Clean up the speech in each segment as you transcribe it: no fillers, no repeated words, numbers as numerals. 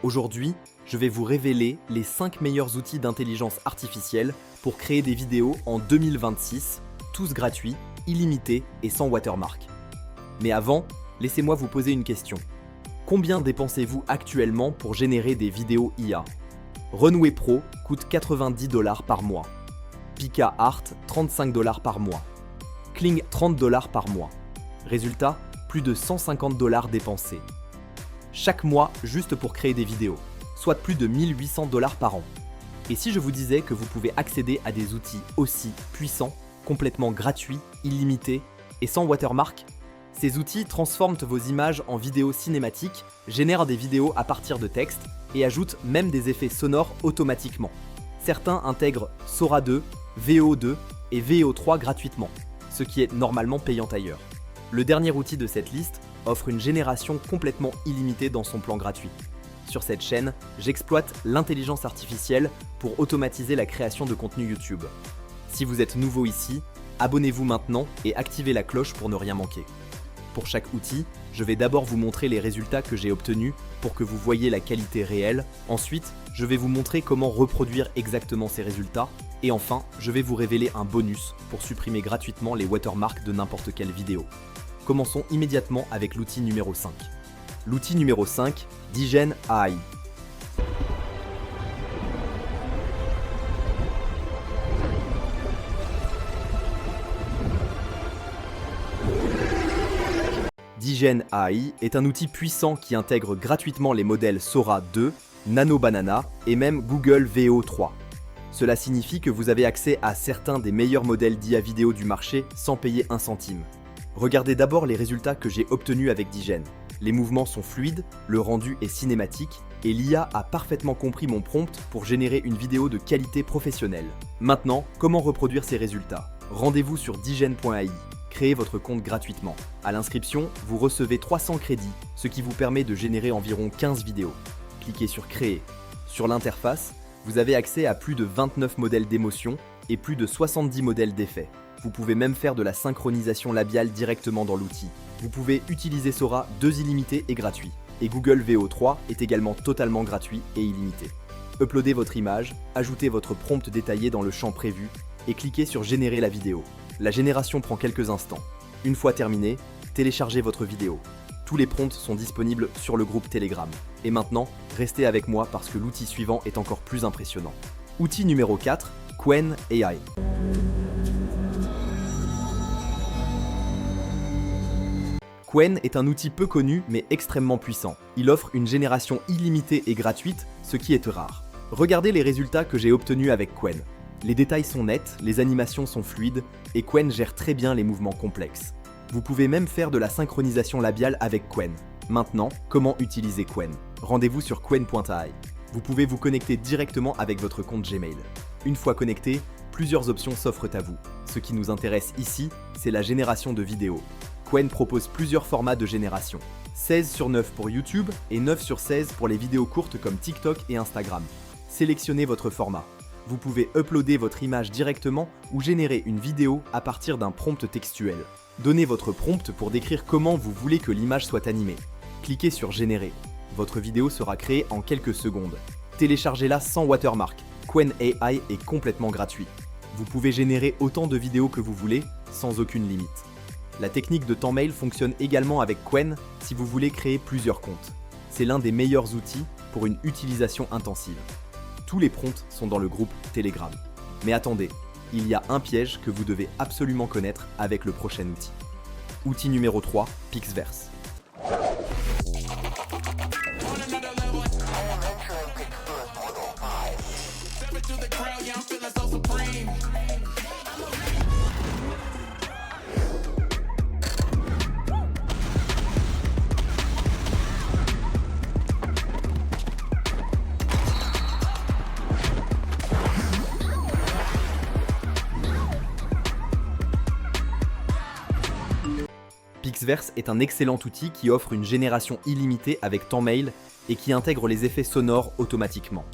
Aujourd'hui, je vais vous révéler les 5 meilleurs outils d'intelligence artificielle pour créer des vidéos en 2026, tous gratuits, illimités et sans watermark. Mais avant, laissez-moi vous poser une question. Combien dépensez-vous actuellement pour générer des vidéos IA? Runway Pro coûte 90 $ par mois. Pika Art 35 $ par mois. Kling 30 $ par mois. Résultat, plus de 150 $ dépensés. Chaque mois juste pour créer des vidéos, soit plus de 1800 $ par an. Et si je vous disais que vous pouvez accéder à des outils aussi puissants, complètement gratuits, illimités et sans watermark? Ces outils transforment vos images en vidéos cinématiques, génèrent des vidéos à partir de textes et ajoutent même des effets sonores automatiquement. Certains intègrent Sora 2, VO 2 et VO 3 gratuitement, ce qui est normalement payant ailleurs. Le dernier outil de cette liste offre une génération complètement illimitée dans son plan gratuit. Sur cette chaîne, j'exploite l'intelligence artificielle pour automatiser la création de contenu YouTube. Si vous êtes nouveau ici, abonnez-vous maintenant et activez la cloche pour ne rien manquer. Pour chaque outil, je vais d'abord vous montrer les résultats que j'ai obtenus pour que vous voyez la qualité réelle. Ensuite, je vais vous montrer comment reproduire exactement ces résultats. Et enfin, je vais vous révéler un bonus pour supprimer gratuitement les watermarks de n'importe quelle vidéo. Commençons immédiatement avec l'outil numéro 5. L'outil numéro 5, Digen AI. Digen AI est un outil puissant qui intègre gratuitement les modèles Sora 2, Nano Banana et même Google VO 3. Cela signifie que vous avez accès à certains des meilleurs modèles d'IA vidéo du marché sans payer un centime. Regardez d'abord les résultats que j'ai obtenus avec Digen. Les mouvements sont fluides, le rendu est cinématique et l'IA a parfaitement compris mon prompt pour générer une vidéo de qualité professionnelle. Maintenant, comment reproduire ces résultats? Rendez-vous sur digen.ai. Créez votre compte gratuitement. À l'inscription, vous recevez 300 crédits, ce qui vous permet de générer environ 15 vidéos. Cliquez sur Créer. Sur l'interface, vous avez accès à plus de 29 modèles d'émotion et plus de 70 modèles d'effets. Vous pouvez même faire de la synchronisation labiale directement dans l'outil. Vous pouvez utiliser Sora 2 illimité et gratuit. Et Google VO 3 est également totalement gratuit et illimité. Uploadez votre image, ajoutez votre prompt détaillé dans le champ prévu et cliquez sur Générer la vidéo. La génération prend quelques instants. Une fois terminée, téléchargez votre vidéo. Tous les prompts sont disponibles sur le groupe Telegram. Et maintenant, restez avec moi parce que l'outil suivant est encore plus impressionnant. Outil numéro 4, Qwen AI. Qwen est un outil peu connu mais extrêmement puissant. Il offre une génération illimitée et gratuite, ce qui est rare. Regardez les résultats que j'ai obtenus avec Qwen. Les détails sont nets, les animations sont fluides et Qwen gère très bien les mouvements complexes. Vous pouvez même faire de la synchronisation labiale avec Qwen. Maintenant, comment utiliser Qwen? Rendez-vous sur qwen.ai. Vous pouvez vous connecter directement avec votre compte Gmail. Une fois connecté, plusieurs options s'offrent à vous. Ce qui nous intéresse ici, c'est la génération de vidéos. Qwen propose plusieurs formats de génération. 16/9 pour YouTube et 9/16 pour les vidéos courtes comme TikTok et Instagram. Sélectionnez votre format. Vous pouvez uploader votre image directement ou générer une vidéo à partir d'un prompt textuel. Donnez votre prompt pour décrire comment vous voulez que l'image soit animée. Cliquez sur Générer. Votre vidéo sera créée en quelques secondes. Téléchargez-la sans watermark. Qwen AI est complètement gratuit. Vous pouvez générer autant de vidéos que vous voulez, sans aucune limite. La technique de temps mail fonctionne également avec Qwen si vous voulez créer plusieurs comptes. C'est l'un des meilleurs outils pour une utilisation intensive. Tous les prompts sont dans le groupe Telegram. Mais attendez, il y a un piège que vous devez absolument connaître avec le prochain outil. Outil numéro 3, Pixverse. Pixverse est un excellent outil qui offre une génération illimitée avec temps mail et qui intègre les effets sonores automatiquement.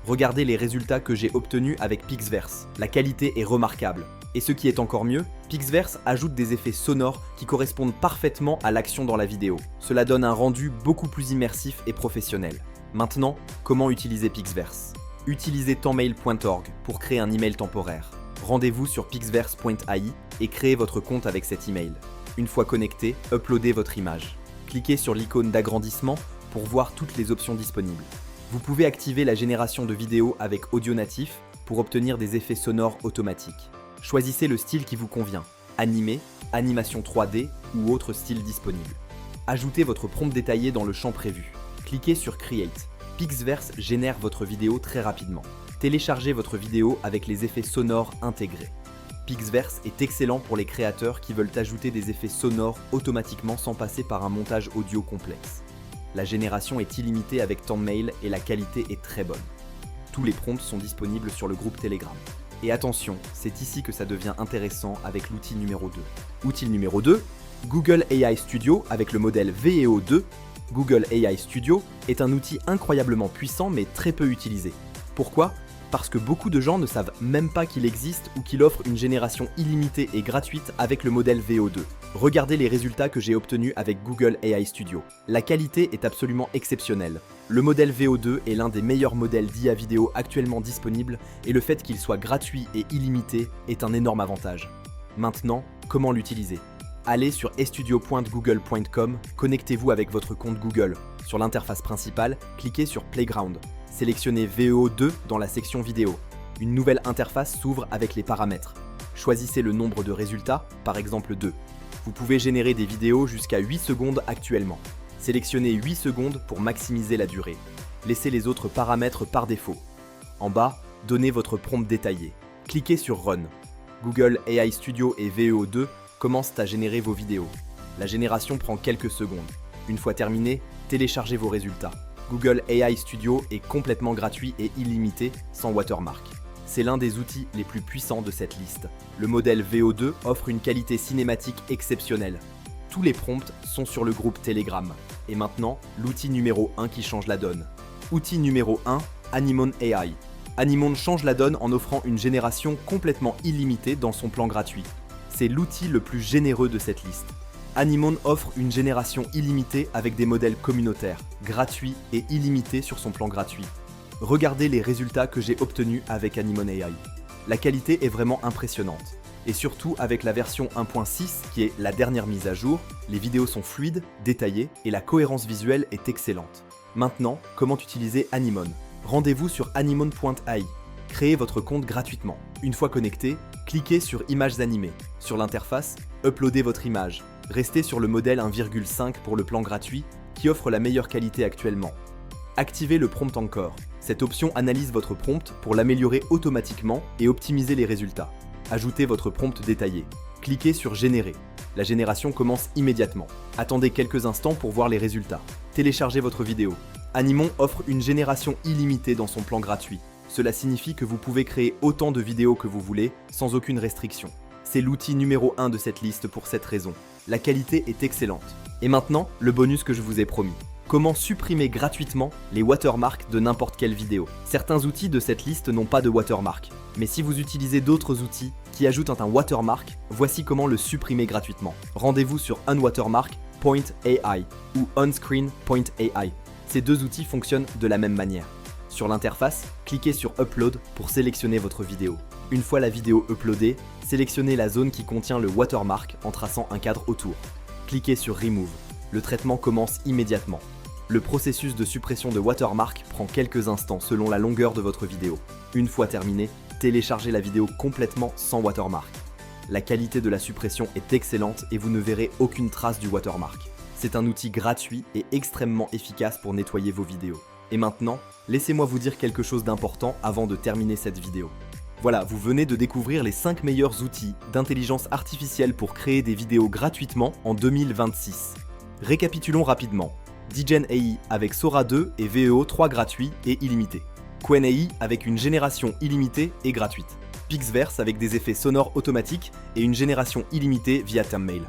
Regardez les résultats que j'ai obtenus avec Pixverse. La qualité est remarquable. Et ce qui est encore mieux, Pixverse ajoute des effets sonores qui correspondent parfaitement à l'action dans la vidéo. Cela donne un rendu beaucoup plus immersif et professionnel. Maintenant, comment utiliser Pixverse? Utilisez tempmail.org pour créer un email temporaire. Rendez-vous sur pixverse.ai et créez votre compte avec cet email. Une fois connecté, uploadez votre image. Cliquez sur l'icône d'agrandissement pour voir toutes les options disponibles. Vous pouvez activer la génération de vidéos avec audio natif pour obtenir des effets sonores automatiques. Choisissez le style qui vous convient, animé, animation 3D ou autre style disponible. Ajoutez votre prompt détaillé dans le champ prévu. Cliquez sur Create. Pixverse génère votre vidéo très rapidement. Téléchargez votre vidéo avec les effets sonores intégrés. Pixverse est excellent pour les créateurs qui veulent ajouter des effets sonores automatiquement sans passer par un montage audio complexe. La génération est illimitée avec tempmail et la qualité est très bonne. Tous les prompts sont disponibles sur le groupe Telegram. Et attention, c'est ici que ça devient intéressant avec l'outil numéro 2. Outil numéro 2, Google AI Studio avec le modèle VEO2. Google AI Studio est un outil incroyablement puissant mais très peu utilisé. Pourquoi ? Parce que beaucoup de gens ne savent même pas qu'il existe ou qu'il offre une génération illimitée et gratuite avec le modèle VO2. Regardez les résultats que j'ai obtenus avec Google AI Studio. La qualité est absolument exceptionnelle. Le modèle VO2 est l'un des meilleurs modèles d'IA vidéo actuellement disponibles et le fait qu'il soit gratuit et illimité est un énorme avantage. Maintenant, comment l'utiliser ? Allez sur estudio.google.com, connectez-vous avec votre compte Google. Sur l'interface principale, cliquez sur Playground. Sélectionnez VEO2 dans la section vidéo. Une nouvelle interface s'ouvre avec les paramètres. Choisissez le nombre de résultats, par exemple 2. Vous pouvez générer des vidéos jusqu'à 8 secondes actuellement. Sélectionnez 8 secondes pour maximiser la durée. Laissez les autres paramètres par défaut. En bas, donnez votre prompt détaillé. Cliquez sur Run. Google AI Studio et VEO2 commencent à générer vos vidéos. La génération prend quelques secondes. Une fois terminée, téléchargez vos résultats. Google AI Studio est complètement gratuit et illimité, sans watermark. C'est l'un des outils les plus puissants de cette liste. Le modèle VO2 offre une qualité cinématique exceptionnelle. Tous les prompts sont sur le groupe Telegram. Et maintenant, l'outil numéro 1 qui change la donne. Outil numéro 1, Animon AI. Animon change la donne en offrant une génération complètement illimitée dans son plan gratuit. C'est l'outil le plus généreux de cette liste. Animon offre une génération illimitée avec des modèles communautaires, gratuits et illimités sur son plan gratuit. Regardez les résultats que j'ai obtenus avec Animon AI. La qualité est vraiment impressionnante. Et surtout avec la version 1.6 qui est la dernière mise à jour, les vidéos sont fluides, détaillées et la cohérence visuelle est excellente. Maintenant, comment utiliser Animon ? Rendez-vous sur animon.ai. Créez votre compte gratuitement. Une fois connecté, cliquez sur Images animées. Sur l'interface, uploadez votre image. Restez sur le modèle 1,5 pour le plan gratuit qui offre la meilleure qualité actuellement. Activez le prompt encore. Cette option analyse votre prompt pour l'améliorer automatiquement et optimiser les résultats. Ajoutez votre prompt détaillé. Cliquez sur Générer. La génération commence immédiatement. Attendez quelques instants pour voir les résultats. Téléchargez votre vidéo. Animon offre une génération illimitée dans son plan gratuit. Cela signifie que vous pouvez créer autant de vidéos que vous voulez sans aucune restriction. C'est l'outil numéro 1 de cette liste pour cette raison. La qualité est excellente. Et maintenant, le bonus que je vous ai promis. Comment supprimer gratuitement les watermarks de n'importe quelle vidéo. Certains outils de cette liste n'ont pas de watermark. Mais si vous utilisez d'autres outils qui ajoutent un watermark, voici comment le supprimer gratuitement. Rendez-vous sur unwatermark.ai ou onscreen.ai. Ces deux outils fonctionnent de la même manière. Sur l'interface, cliquez sur Upload pour sélectionner votre vidéo. Une fois la vidéo uploadée, sélectionnez la zone qui contient le watermark en traçant un cadre autour. Cliquez sur Remove. Le traitement commence immédiatement. Le processus de suppression de watermark prend quelques instants selon la longueur de votre vidéo. Une fois terminé, téléchargez la vidéo complètement sans watermark. La qualité de la suppression est excellente et vous ne verrez aucune trace du watermark. C'est un outil gratuit et extrêmement efficace pour nettoyer vos vidéos. Et maintenant, laissez-moi vous dire quelque chose d'important avant de terminer cette vidéo. Voilà, vous venez de découvrir les 5 meilleurs outils d'intelligence artificielle pour créer des vidéos gratuitement en 2026. Récapitulons rapidement. DJen AI avec Sora 2 et VEO 3 gratuits et illimités. Qwen AI avec une génération illimitée et gratuite. Pixverse avec des effets sonores automatiques et une génération illimitée via Tempmail.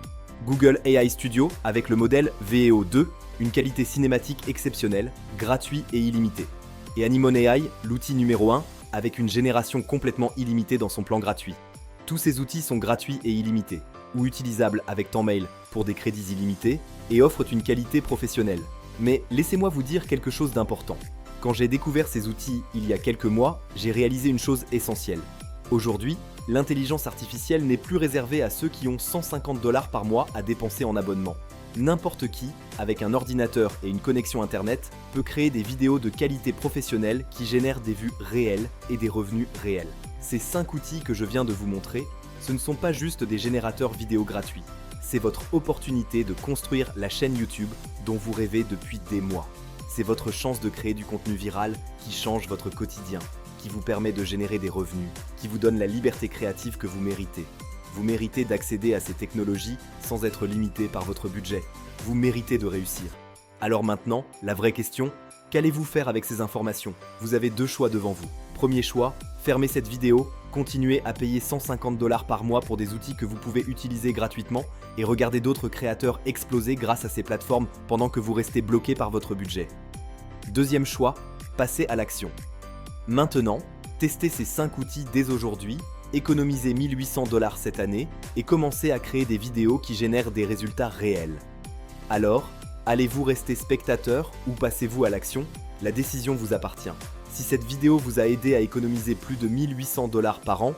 Google AI Studio avec le modèle VEO2, une qualité cinématique exceptionnelle, gratuit et illimité. Et Animon AI, l'outil numéro 1, avec une génération complètement illimitée dans son plan gratuit. Tous ces outils sont gratuits et illimités, ou utilisables avec Tempmail pour des crédits illimités, et offrent une qualité professionnelle. Mais laissez-moi vous dire quelque chose d'important. Quand j'ai découvert ces outils il y a quelques mois, j'ai réalisé une chose essentielle. Aujourd'hui, l'intelligence artificielle n'est plus réservée à ceux qui ont 150 $ par mois à dépenser en abonnement. N'importe qui, avec un ordinateur et une connexion internet, peut créer des vidéos de qualité professionnelle qui génèrent des vues réelles et des revenus réels. Ces 5 outils que je viens de vous montrer, ce ne sont pas juste des générateurs vidéo gratuits. C'est votre opportunité de construire la chaîne YouTube dont vous rêvez depuis des mois. C'est votre chance de créer du contenu viral qui change votre quotidien, qui vous permet de générer des revenus, qui vous donne la liberté créative que vous méritez. Vous méritez d'accéder à ces technologies sans être limité par votre budget. Vous méritez de réussir. Alors maintenant, la vraie question, qu'allez-vous faire avec ces informations? Vous avez 2 choix devant vous. Premier choix, fermez cette vidéo, continuez à payer 150 $ par mois pour des outils que vous pouvez utiliser gratuitement et regardez d'autres créateurs exploser grâce à ces plateformes pendant que vous restez bloqué par votre budget. Deuxième choix, passez à l'action. Maintenant, testez ces 5 outils dès aujourd'hui, économisez 1 800 $ cette année et commencez à créer des vidéos qui génèrent des résultats réels. Alors, allez-vous rester spectateur ou passez-vous à l'action? La décision vous appartient. Si cette vidéo vous a aidé à économiser plus de 1 800 $ par an,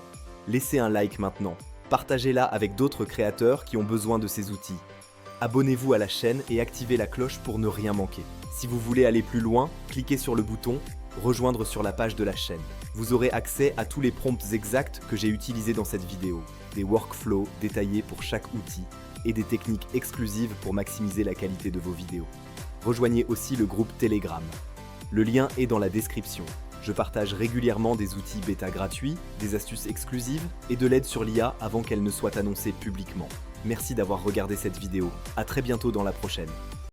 laissez un like maintenant. Partagez-la avec d'autres créateurs qui ont besoin de ces outils. Abonnez-vous à la chaîne et activez la cloche pour ne rien manquer. Si vous voulez aller plus loin, cliquez sur le bouton « Rejoindre sur la page de la chaîne ». Vous aurez accès à tous les prompts exacts que j'ai utilisés dans cette vidéo, des workflows détaillés pour chaque outil et des techniques exclusives pour maximiser la qualité de vos vidéos. Rejoignez aussi le groupe Telegram. Le lien est dans la description. Je partage régulièrement des outils bêta gratuits, des astuces exclusives et de l'aide sur l'IA avant qu'elle ne soit annoncée publiquement. Merci d'avoir regardé cette vidéo. À très bientôt dans la prochaine.